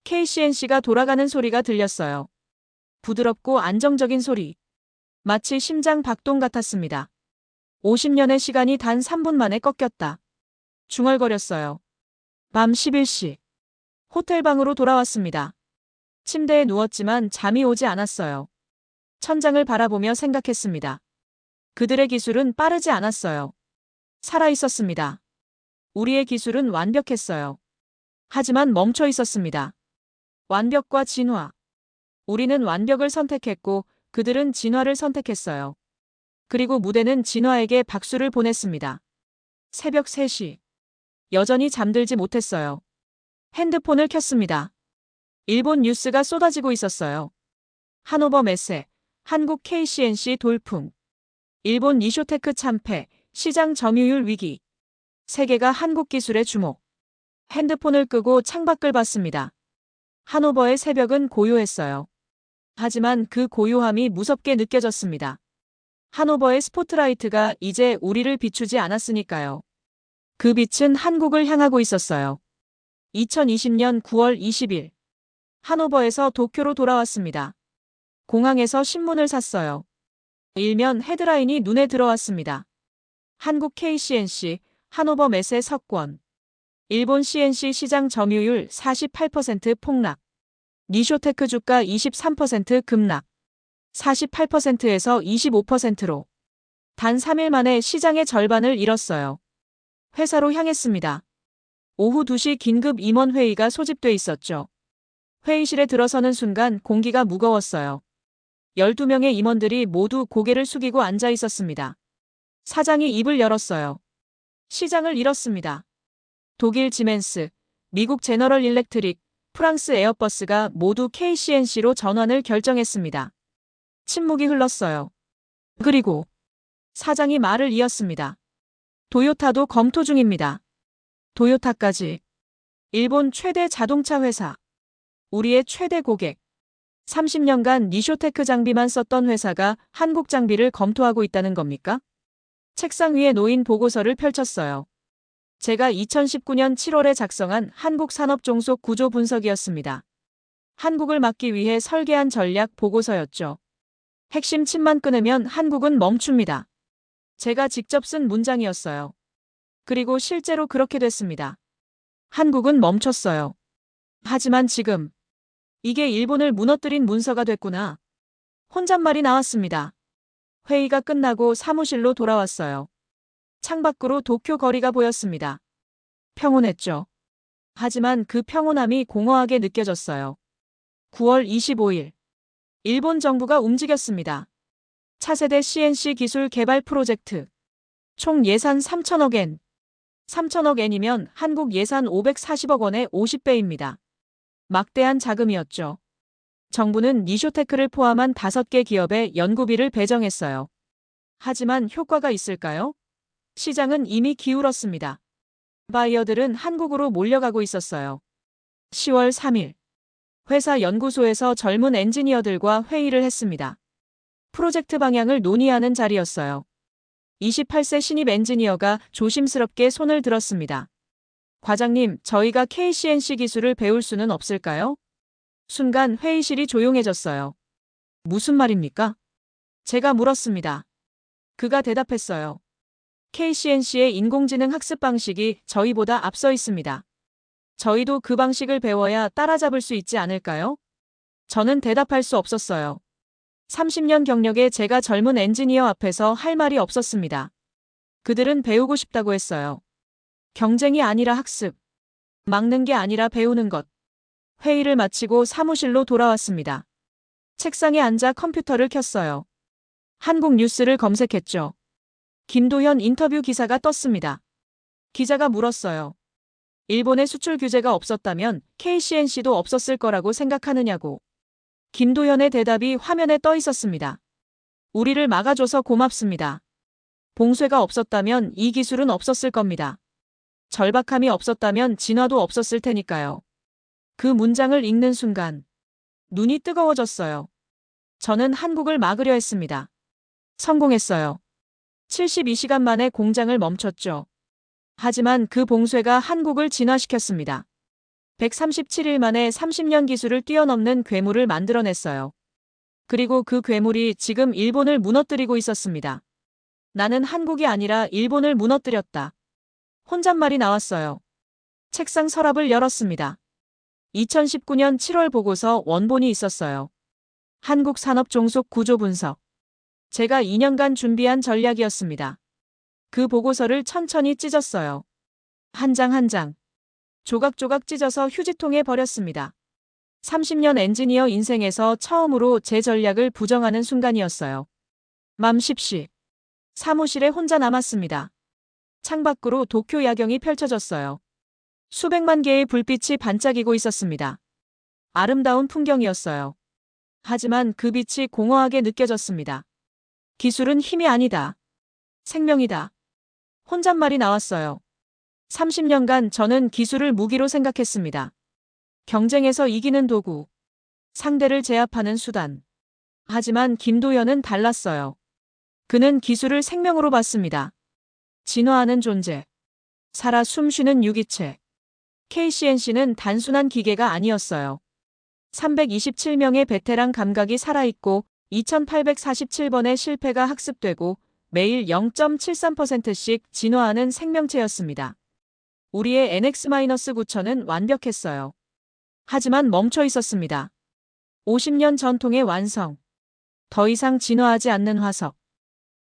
KCNC가 돌아가는 소리가 들렸어요. 부드럽고 안정적인 소리. 마치 심장 박동 같았습니다. 50년의 시간이 단 3분 만에 꺾였다. 중얼거렸어요. 밤 11시. 호텔 방으로 돌아왔습니다. 침대에 누웠지만 잠이 오지 않았어요. 천장을 바라보며 생각했습니다. 그들의 기술은 빠르지 않았어요. 살아있었습니다. 우리의 기술은 완벽했어요. 하지만 멈춰 있었습니다. 완벽과 진화. 우리는 완벽을 선택했고 그들은 진화를 선택했어요. 그리고 무대는 진화에게 박수를 보냈습니다. 새벽 3시. 여전히 잠들지 못했어요. 핸드폰을 켰습니다. 일본 뉴스가 쏟아지고 있었어요. 하노버 메세, 한국 KCNC 돌풍. 일본 니쇼테크 참패, 시장 점유율 위기. 세계가 한국 기술에 주목. 핸드폰을 끄고 창밖을 봤습니다. 하노버의 새벽은 고요했어요. 하지만 그 고요함이 무섭게 느껴졌습니다. 하노버의 스포트라이트가 이제 우리를 비추지 않았으니까요. 그 빛은 한국을 향하고 있었어요. 2020년 9월 20일. 하노버에서 도쿄로 돌아왔습니다. 공항에서 신문을 샀어요. 일면 헤드라인이 눈에 들어왔습니다. 한국 KCNC, 하노버 메세 석권. 일본 CNC 시장 점유율 48% 폭락. 니쇼테크 주가 23% 급락. 48%에서 25%로. 단 3일 만에 시장의 절반을 잃었어요. 회사로 향했습니다. 오후 2시 긴급 임원회의가 소집돼 있었죠. 회의실에 들어서는 순간 공기가 무거웠어요. 12명의 임원들이 모두 고개를 숙이고 앉아 있었습니다. 사장이 입을 열었어요. 시장을 잃었습니다. 독일 지멘스, 미국 제너럴 일렉트릭, 프랑스 에어버스가 모두 KCNC로 전환을 결정했습니다. 침묵이 흘렀어요. 그리고 사장이 말을 이었습니다. 도요타도 검토 중입니다. 도요타까지. 일본 최대 자동차 회사. 우리의 최대 고객. 30년간 니쇼테크 장비만 썼던 회사가 한국 장비를 검토하고 있다는 겁니까? 책상 위에 놓인 보고서를 펼쳤어요. 제가 2019년 7월에 작성한 한국 산업 종속 구조 분석이었습니다. 한국을 막기 위해 설계한 전략 보고서였죠. 핵심 칩만 끊으면 한국은 멈춥니다. 제가 직접 쓴 문장이었어요. 그리고 실제로 그렇게 됐습니다. 한국은 멈췄어요. 하지만 지금 이게 일본을 무너뜨린 문서가 됐구나. 혼잣말이 나왔습니다. 회의가 끝나고 사무실로 돌아왔어요. 창밖으로 도쿄 거리가 보였습니다. 평온했죠. 하지만 그 평온함이 공허하게 느껴졌어요. 9월 25일. 일본 정부가 움직였습니다. 차세대 CNC 기술 개발 프로젝트. 총 예산 3천억 엔. 3천억 엔이면 한국 예산 540억 원의 50배입니다. 막대한 자금이었죠. 정부는 니쇼테크를 포함한 5개 기업에 연구비를 배정했어요. 하지만 효과가 있을까요? 시장은 이미 기울었습니다. 바이어들은 한국으로 몰려가고 있었어요. 10월 3일. 회사 연구소에서 젊은 엔지니어들과 회의를 했습니다. 프로젝트 방향을 논의하는 자리였어요. 28세 신입 엔지니어가 조심스럽게 손을 들었습니다. 과장님, 저희가 KCNC 기술을 배울 수는 없을까요? 순간 회의실이 조용해졌어요. 무슨 말입니까? 제가 물었습니다. 그가 대답했어요. KCNC의 인공지능 학습 방식이 저희보다 앞서 있습니다. 저희도 그 방식을 배워야 따라잡을 수 있지 않을까요? 저는 대답할 수 없었어요. 30년 경력의 제가 젊은 엔지니어 앞에서 할 말이 없었습니다. 그들은 배우고 싶다고 했어요. 경쟁이 아니라 학습. 막는 게 아니라 배우는 것. 회의를 마치고 사무실로 돌아왔습니다. 책상에 앉아 컴퓨터를 켰어요. 한국 뉴스를 검색했죠. 김도현 인터뷰 기사가 떴습니다. 기자가 물었어요. 일본의 수출 규제가 없었다면 KCNC도 없었을 거라고 생각하느냐고. 김도현의 대답이 화면에 떠 있었습니다. 우리를 막아줘서 고맙습니다. 봉쇄가 없었다면 이 기술은 없었을 겁니다. 절박함이 없었다면 진화도 없었을 테니까요. 그 문장을 읽는 순간 눈이 뜨거워졌어요. 저는 한국을 막으려 했습니다. 성공했어요. 72시간 만에 공장을 멈췄죠. 하지만 그 봉쇄가 한국을 진화시켰습니다. 137일 만에 30년 기술을 뛰어넘는 괴물을 만들어냈어요. 그리고 그 괴물이 지금 일본을 무너뜨리고 있었습니다. 나는 한국이 아니라 일본을 무너뜨렸다. 혼잣말이 나왔어요. 책상 서랍을 열었습니다. 2019년 7월 보고서 원본이 있었어요. 한국 산업 종속 구조 분석. 제가 2년간 준비한 전략이었습니다. 그 보고서를 천천히 찢었어요. 한 장 한 장. 조각조각 찢어서 휴지통에 버렸습니다. 30년 엔지니어 인생에서 처음으로 제 전략을 부정하는 순간이었어요. 맘십시. 사무실에 혼자 남았습니다. 창밖으로 도쿄 야경이 펼쳐졌어요. 수백만 개의 불빛이 반짝이고 있었습니다. 아름다운 풍경이었어요. 하지만 그 빛이 공허하게 느껴졌습니다. 기술은 힘이 아니다. 생명이다. 혼잣말이 나왔어요. 30년간 저는 기술을 무기로 생각했습니다. 경쟁에서 이기는 도구. 상대를 제압하는 수단. 하지만 김도현은 달랐어요. 그는 기술을 생명으로 봤습니다. 진화하는 존재. 살아 숨쉬는 유기체. KCNC는 단순한 기계가 아니었어요. 327명의 베테랑 감각이 살아있고 2847번의 실패가 학습되고 매일 0.73%씩 진화하는 생명체였습니다. 우리의 NX-9000은 완벽했어요. 하지만 멈춰 있었습니다. 50년 전통의 완성. 더 이상 진화하지 않는 화석.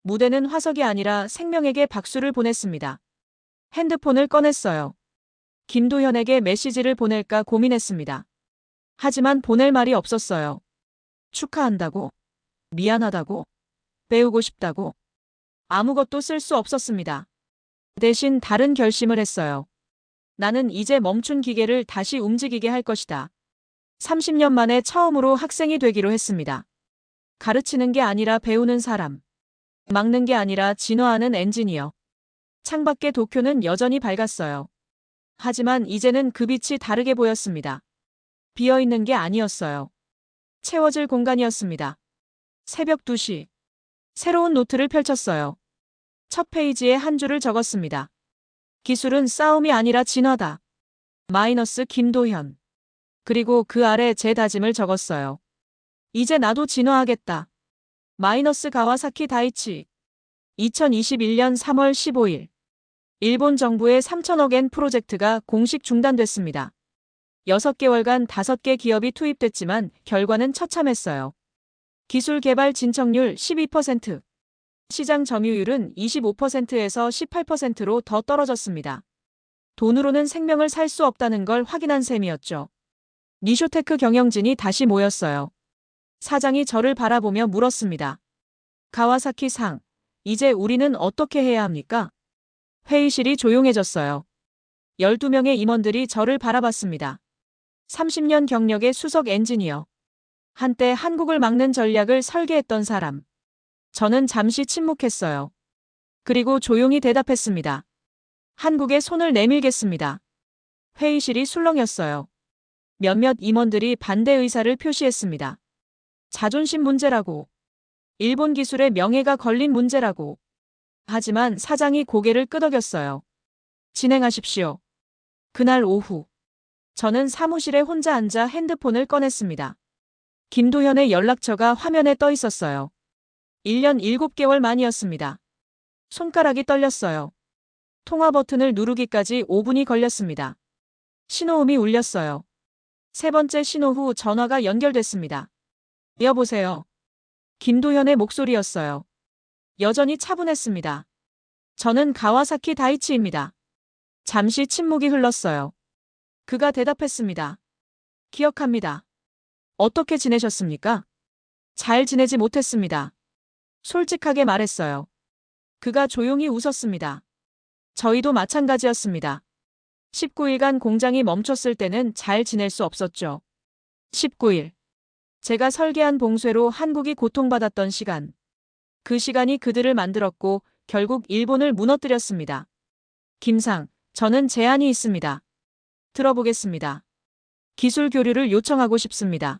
무대는 화석이 아니라 생명에게 박수를 보냈습니다. 핸드폰을 꺼냈어요. 김도현에게 메시지를 보낼까 고민했습니다. 하지만 보낼 말이 없었어요. 축하한다고. 미안하다고. 배우고 싶다고. 아무것도 쓸 수 없었습니다. 대신 다른 결심을 했어요. 나는 이제 멈춘 기계를 다시 움직이게 할 것이다. 30년 만에 처음으로 학생이 되기로 했습니다. 가르치는 게 아니라 배우는 사람. 막는 게 아니라 진화하는 엔지니어. 창밖의 도쿄는 여전히 밝았어요. 하지만 이제는 그 빛이 다르게 보였습니다. 비어있는 게 아니었어요. 채워질 공간이었습니다. 새벽 2시. 새로운 노트를 펼쳤어요. 첫 페이지에 한 줄을 적었습니다. 기술은 싸움이 아니라 진화다. 마이너스 김도현. 그리고 그 아래 제 다짐을 적었어요. 이제 나도 진화하겠다. 마이너스 가와사키 다이치. 2021년 3월 15일. 일본 정부의 3천억 엔 프로젝트가 공식 중단됐습니다. 6개월간 5개 기업이 투입됐지만 결과는 처참했어요. 기술 개발 진척률 12%, 시장 점유율은 25%에서 18%로 더 떨어졌습니다. 돈으로는 생명을 살 수 없다는 걸 확인한 셈이었죠. 니쇼테크 경영진이 다시 모였어요. 사장이 저를 바라보며 물었습니다. 가와사키 상, 이제 우리는 어떻게 해야 합니까? 회의실이 조용해졌어요. 12명의 임원들이 저를 바라봤습니다. 30년 경력의 수석 엔지니어. 한때 한국을 막는 전략을 설계했던 사람. 저는 잠시 침묵했어요. 그리고 조용히 대답했습니다. 한국에 손을 내밀겠습니다. 회의실이 술렁였어요. 몇몇 임원들이 반대 의사를 표시했습니다. 자존심 문제라고. 일본 기술의 명예가 걸린 문제라고. 하지만 사장이 고개를 끄덕였어요. 진행하십시오. 그날 오후. 저는 사무실에 혼자 앉아 핸드폰을 꺼냈습니다. 김도현의 연락처가 화면에 떠 있었어요. 1년 7개월 만이었습니다. 손가락이 떨렸어요. 통화 버튼을 누르기까지 5분이 걸렸습니다. 신호음이 울렸어요. 세 번째 신호 후 전화가 연결됐습니다. 여보세요. 김도현의 목소리였어요. 여전히 차분했습니다. 저는 가와사키 다이치입니다. 잠시 침묵이 흘렀어요. 그가 대답했습니다. 기억합니다. 어떻게 지내셨습니까? 잘 지내지 못했습니다. 솔직하게 말했어요. 그가 조용히 웃었습니다. 저희도 마찬가지였습니다. 19일간 공장이 멈췄을 때는 잘 지낼 수 없었죠. 19일. 제가 설계한 봉쇄로 한국이 고통받았던 시간. 그 시간이 그들을 만들었고 결국 일본을 무너뜨렸습니다. 김상, 저는 제안이 있습니다. 들어보겠습니다. 기술 교류를 요청하고 싶습니다.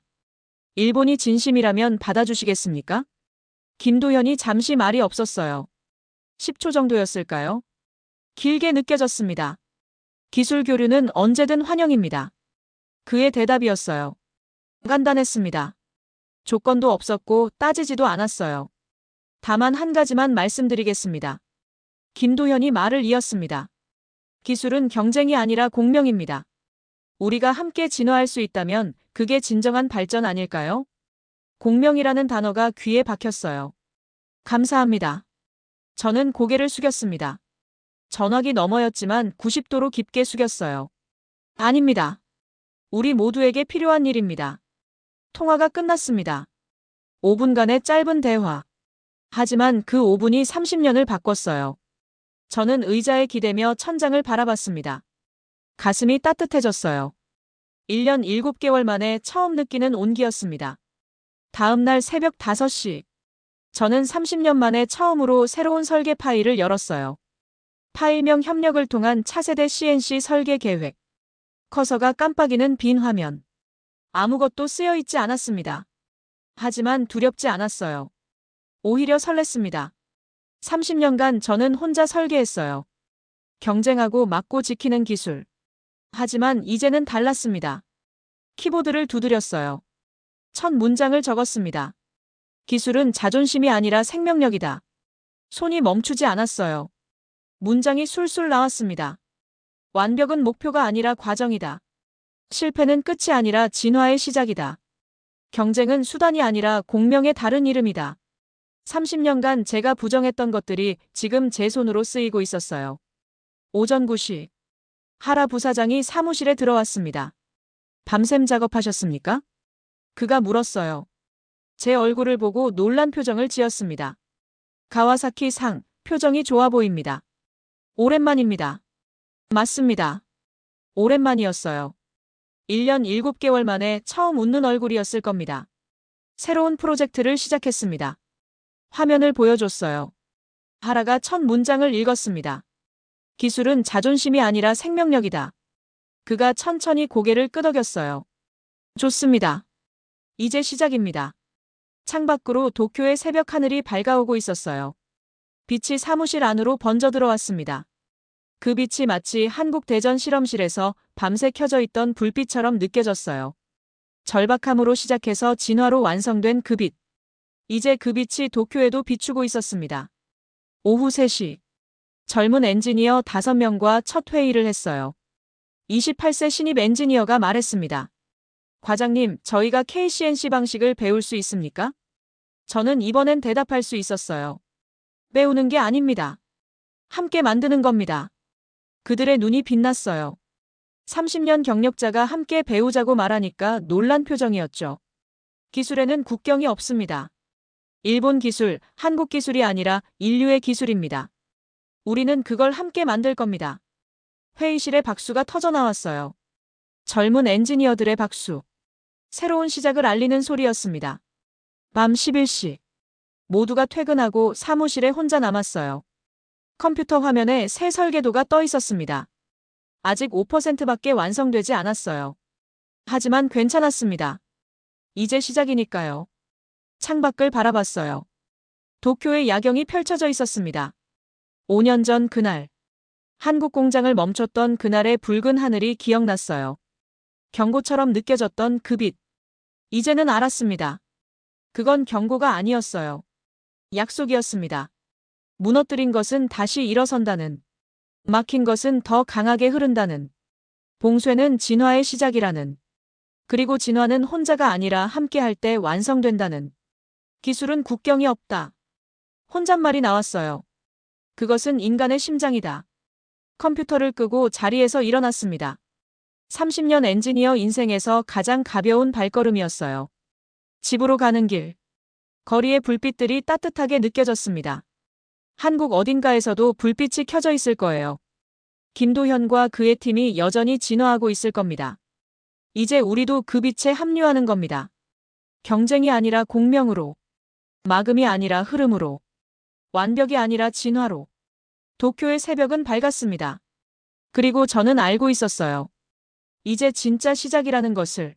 일본이 진심이라면 받아주시겠습니까? 김도현이 잠시 말이 없었어요. 10초 정도였을까요? 길게 느껴졌습니다. 기술 교류는 언제든 환영입니다. 그의 대답이었어요. 간단했습니다. 조건도 없었고 따지지도 않았어요. 다만 한 가지만 말씀드리겠습니다. 김도현이 말을 이었습니다. 기술은 경쟁이 아니라 공명입니다. 우리가 함께 진화할 수 있다면 그게 진정한 발전 아닐까요? 공명이라는 단어가 귀에 박혔어요. 감사합니다. 저는 고개를 숙였습니다. 전화기 너머였지만 90도로 깊게 숙였어요. 아닙니다. 우리 모두에게 필요한 일입니다. 통화가 끝났습니다. 5분간의 짧은 대화. 하지만 그 5분이 30년을 바꿨어요. 저는 의자에 기대며 천장을 바라봤습니다. 가슴이 따뜻해졌어요. 1년 7개월 만에 처음 느끼는 온기였습니다. 다음 날 새벽 5시. 저는 30년 만에 처음으로 새로운 설계 파일을 열었어요. 파일명 협력을 통한 차세대 CNC 설계 계획. 커서가 깜빡이는 빈 화면. 아무것도 쓰여 있지 않았습니다. 하지만 두렵지 않았어요. 오히려 설렜습니다. 30년간 저는 혼자 설계했어요. 경쟁하고 막고 지키는 기술. 하지만 이제는 달랐습니다. 키보드를 두드렸어요. 첫 문장을 적었습니다. 기술은 자존심이 아니라 생명력이다. 손이 멈추지 않았어요. 문장이 술술 나왔습니다. 완벽은 목표가 아니라 과정이다. 실패는 끝이 아니라 진화의 시작이다. 경쟁은 수단이 아니라 공명의 다른 이름이다. 30년간 제가 부정했던 것들이 지금 제 손으로 쓰이고 있었어요. 오전 9시. 하라 부사장이 사무실에 들어왔습니다. 밤샘 작업하셨습니까? 그가 물었어요. 제 얼굴을 보고 놀란 표정을 지었습니다. 가와사키 상, 표정이 좋아 보입니다. 오랜만입니다. 맞습니다. 오랜만이었어요. 1년 7개월 만에 처음 웃는 얼굴이었을 겁니다. 새로운 프로젝트를 시작했습니다. 화면을 보여줬어요. 하라가 첫 문장을 읽었습니다. 기술은 자존심이 아니라 생명력이다. 그가 천천히 고개를 끄덕였어요. 좋습니다. 이제 시작입니다. 창밖으로 도쿄의 새벽 하늘이 밝아오고 있었어요. 빛이 사무실 안으로 번져 들어왔습니다. 그 빛이 마치 한국 대전 실험실에서 밤새 켜져 있던 불빛처럼 느껴졌어요. 절박함으로 시작해서 진화로 완성된 그 빛. 이제 그 빛이 도쿄에도 비추고 있었습니다. 오후 3시. 젊은 엔지니어 5명과 첫 회의를 했어요. 28세 신입 엔지니어가 말했습니다. 과장님, 저희가 KCNC 방식을 배울 수 있습니까? 저는 이번엔 대답할 수 있었어요. 배우는 게 아닙니다. 함께 만드는 겁니다. 그들의 눈이 빛났어요. 30년 경력자가 함께 배우자고 말하니까 놀란 표정이었죠. 기술에는 국경이 없습니다. 일본 기술, 한국 기술이 아니라 인류의 기술입니다. 우리는 그걸 함께 만들 겁니다. 회의실에 박수가 터져 나왔어요. 젊은 엔지니어들의 박수. 새로운 시작을 알리는 소리였습니다. 밤 11시. 모두가 퇴근하고 사무실에 혼자 남았어요. 컴퓨터 화면에 새 설계도가 떠 있었습니다. 아직 5%밖에 완성되지 않았어요. 하지만 괜찮았습니다. 이제 시작이니까요. 창밖을 바라봤어요. 도쿄의 야경이 펼쳐져 있었습니다. 5년 전 그날. 한국 공장을 멈췄던 그날의 붉은 하늘이 기억났어요. 경고처럼 느껴졌던 그 빛. 이제는 알았습니다. 그건 경고가 아니었어요. 약속이었습니다. 무너뜨린 것은 다시 일어선다는. 막힌 것은 더 강하게 흐른다는. 봉쇄는 진화의 시작이라는. 그리고 진화는 혼자가 아니라 함께할 때 완성된다는. 기술은 국경이 없다. 혼잣말이 나왔어요. 그것은 인간의 심장이다. 컴퓨터를 끄고 자리에서 일어났습니다. 30년 엔지니어 인생에서 가장 가벼운 발걸음이었어요. 집으로 가는 길. 거리의 불빛들이 따뜻하게 느껴졌습니다. 한국 어딘가에서도 불빛이 켜져 있을 거예요. 김도현과 그의 팀이 여전히 진화하고 있을 겁니다. 이제 우리도 그 빛에 합류하는 겁니다. 경쟁이 아니라 공명으로. 막음이 아니라 흐름으로. 완벽이 아니라 진화로. 도쿄의 새벽은 밝았습니다. 그리고 저는 알고 있었어요. 이제 진짜 시작이라는 것을.